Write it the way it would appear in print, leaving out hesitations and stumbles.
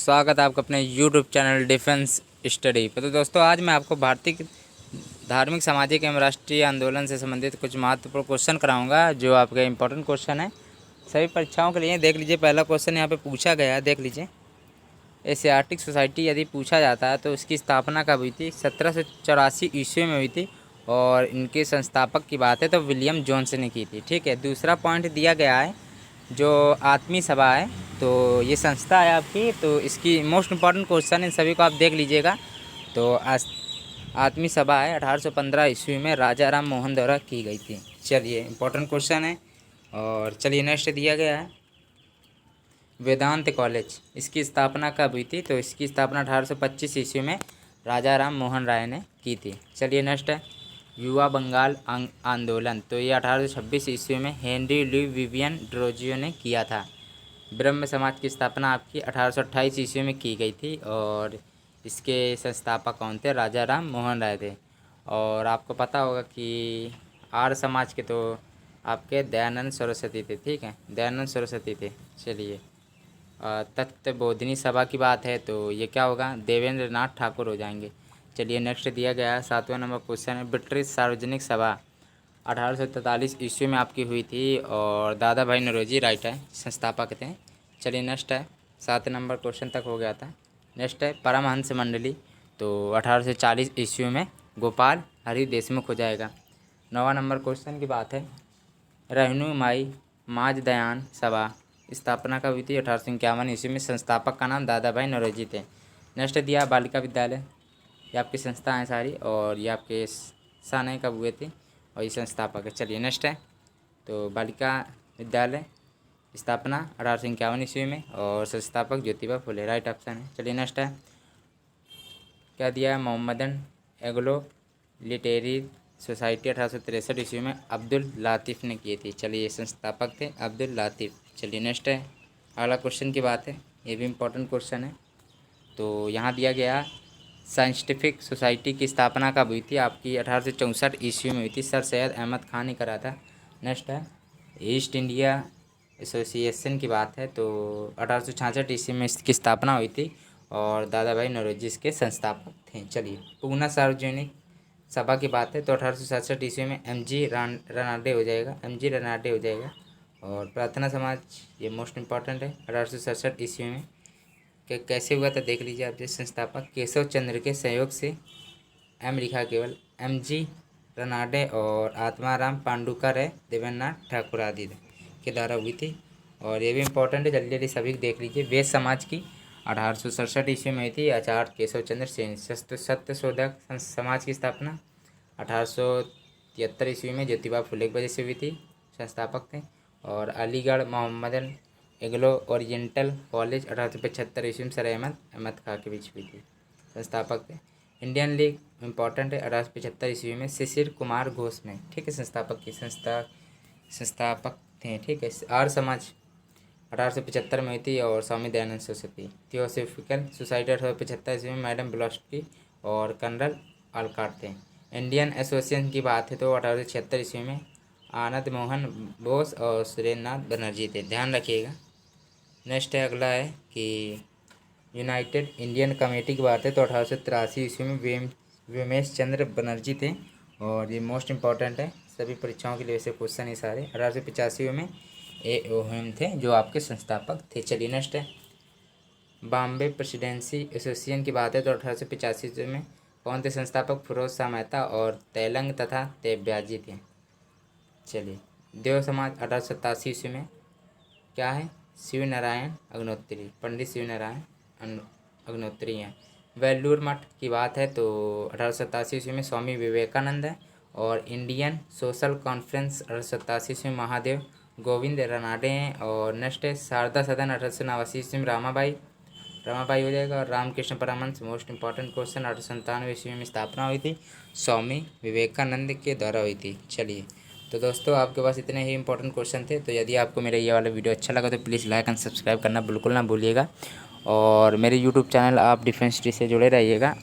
स्वागत है आपका अपने YouTube चैनल डिफेंस स्टडी पर। तो दोस्तों आज मैं आपको भारतीय धार्मिक सामाजिक एवं राष्ट्रीय आंदोलन से संबंधित कुछ महत्वपूर्ण क्वेश्चन कराऊंगा जो आपके इंपॉर्टेंट क्वेश्चन है सभी परीक्षाओं के लिए। देख लीजिए, पहला क्वेश्चन यहाँ पे पूछा गया है, देख लीजिए। एशियाटिक सोसाइटी यदि पूछा जाता है तो इसकी स्थापना कब हुई थी? 1784 ईस्वी में हुई थी और इनके संस्थापक की बात है तो विलियम जोन्स ने की थी। ठीक है, दूसरा पॉइंट दिया गया है जो आत्मी सभा है, तो ये संस्था है आपकी, तो इसकी मोस्ट इम्पॉर्टेंट क्वेश्चन इन सभी को आप देख लीजिएगा। तो आत्मी सभा है 1815 ईस्वी में राजा राम मोहन द्वारा की गई थी। चलिए, इम्पोर्टेंट क्वेश्चन है। और चलिए नेक्स्ट दिया गया है वेदांत कॉलेज, इसकी स्थापना कब हुई थी? तो इसकी स्थापना 1825 ईस्वी में राजा राम मोहन राय ने की थी। चलिए नेक्स्ट है युवा बंगाल आंदोलन, तो ये 1826 ईस्वी में हेनरी लुई विवियन ड्रोजियो ने किया था। ब्रह्म समाज की स्थापना आपकी 1828 ईस्वी में की गई थी और इसके संस्थापक कौन थे? राजा राम मोहन राय थे। और आपको पता होगा कि आर्य समाज के तो आपके दयानंद सरस्वती थे। ठीक है, दयानंद सरस्वती थे। चलिए, तत्व बोधिनी सभा की बात है तो ये क्या होगा? देवेंद्र नाथ ठाकुर हो जाएंगे। चलिए नेक्स्ट दिया गया है 7वां नंबर क्वेश्चन है ब्रिटिश सार्वजनिक सभा 1843 ईस्वी में आपकी हुई थी और दादा भाई नौरोजी राइट है संस्थापक थे। चलिए नेक्स्ट है 7 नंबर क्वेश्चन तक हो गया था। नेक्स्ट है परमहंस मंडली, तो 1840 ईस्वी में गोपाल हरि देशमुख हो जाएगा। 9वां नंबर क्वेश्चन की बात है रहनुमाई माज दयान सभा, स्थापना कब हुई थी? 1851 ईस्वी में। संस्थापक का नाम दादा भाई नौरोजी थे। नेक्स्ट दिया बालिका विद्यालय, ये आपकी संस्था है सारी और ये आपके साने कब हुए थे और ये संस्थापक है। चलिए नेक्स्ट है तो बालिका विद्यालय स्थापना 1851 ईस्वी में और संस्थापक ज्योतिबा फुले, राइट ऑप्शन है। चलिए नेक्स्ट है क्या दिया है मोहम्मदन एग्लो लिटरेरी सोसाइटी 1863 ईस्वी में अब्दुल लातिफ ने की थी। चलिए ये संस्थापक थे अब्दुल लातिफ। चलिए नेक्स्ट है अगला क्वेश्चन की बात है, ये भी इम्पोर्टेंट क्वेश्चन है। तो यहाँ दिया गया साइंटिफिक सोसाइटी की स्थापना कब हुई थी? आपकी 1864 ईस्वी में हुई थी, सर सैयद अहमद खान ने करा था। नेक्स्ट है ईस्ट इंडिया एसोसिएशन की बात है तो 1866 ईस्वी में इसकी स्थापना हुई थी और दादा भाई नौरोजी इसके संस्थापक थे। चलिए पूना सार्वजनिक सभा की बात है तो 1867 ईस्वी में MG रनाडे हो जाएगा, MG रनाडे हो जाएगा। और प्रार्थना समाज ये मोस्ट इम्पॉर्टेंट है 1867 ईस्वी में। कैसे हुआ था देख लीजिए आप। संस्थापक केशव चंद्र के सहयोग से एम लिखा केवल MG रनाडे और आत्माराम पांडुकर है देवेंद्रनाथ ठाकुर आदि के द्वारा हुई थी। और ये भी इम्पोर्टेंट है, जल्दी जल्दी सभी देख लीजिए। वेद समाज की 1867 ईस्वी में हुई थी आचार्य केशव चंद्र सेन। सत्य शोधक समाज की स्थापना 1873 ईस्वी में ज्योतिबा फुले की वजह से हुई थी, संस्थापक थे। और अलीगढ़ मोहम्मदन एग्लो ओरिएंटल कॉलेज 1875 ईस्वी में सर अहमद खां के बीच हुई थी, संस्थापक थे। इंडियन लीग इम्पॉर्टेंट है 1875 ईस्वी में शिशिर कुमार घोष में, ठीक है, संस्थापक की संस्थापक थे। ठीक है, आर्य समाज 1875 में हुई थी और स्वामी दयानंद सरस्वती। थियोसॉफिकल सोसाइटी 1875 ईस्वी में मैडम ब्लॉस्की और कर्नल आलकाट थे। इंडियन एसोसिएशन की बात है तो 1876 ईस्वी में आनंद मोहन बोस और सुरेंद्र नाथ बनर्जी थे, ध्यान रखिएगा। नेक्स्ट है अगला है कि यूनाइटेड इंडियन कमेटी की बात है तो 1883 ईस्वी में व्योमेश चंद्र बनर्जी थे और ये मोस्ट इम्पॉर्टेंट है, सभी परीक्षाओं के लिए वैसे क्वेश्चन ही सारे। 1885 में AOM थे जो आपके संस्थापक थे। चलिए नेक्स्ट है बॉम्बे प्रेसिडेंसी एसोसिएशन की बात है तो 1885 में कौन थे संस्थापक? फिरोज शाह मेहता और तेलंग तथा तेब्याजी थे। चलिए देव समाज 1887 ईस्वी में क्या है? शिव नारायण अग्नोत्री, पंडित शिव नारायण अग्नोत्री हैं। वेल्लूर मठ की बात है तो 1887 ईस्वी में स्वामी विवेकानंद है। और इंडियन सोशल कॉन्फ्रेंस 1887 ईस्वी में महादेव गोविंद रनाडे हैं। और नेक्स्ट है शारदा सदन 1889 ईस्वी में रमाबाई हो जाएगा। और Ramakrishna Paramhansa most important question 1897 ईस्वी में स्थापना हुई थी, स्वामी विवेकानंद के द्वारा हुई थी। चलिए तो दोस्तों आपके पास इतने ही इंपॉर्टेंट क्वेश्चन थे। तो यदि आपको मेरा ये वाला वीडियो अच्छा लगा तो प्लीज़ लाइक एंड सब्सक्राइब करना बिल्कुल ना भूलिएगा। और मेरे यूट्यूब चैनल आप डिफेंस टी से जुड़े रहिएगा।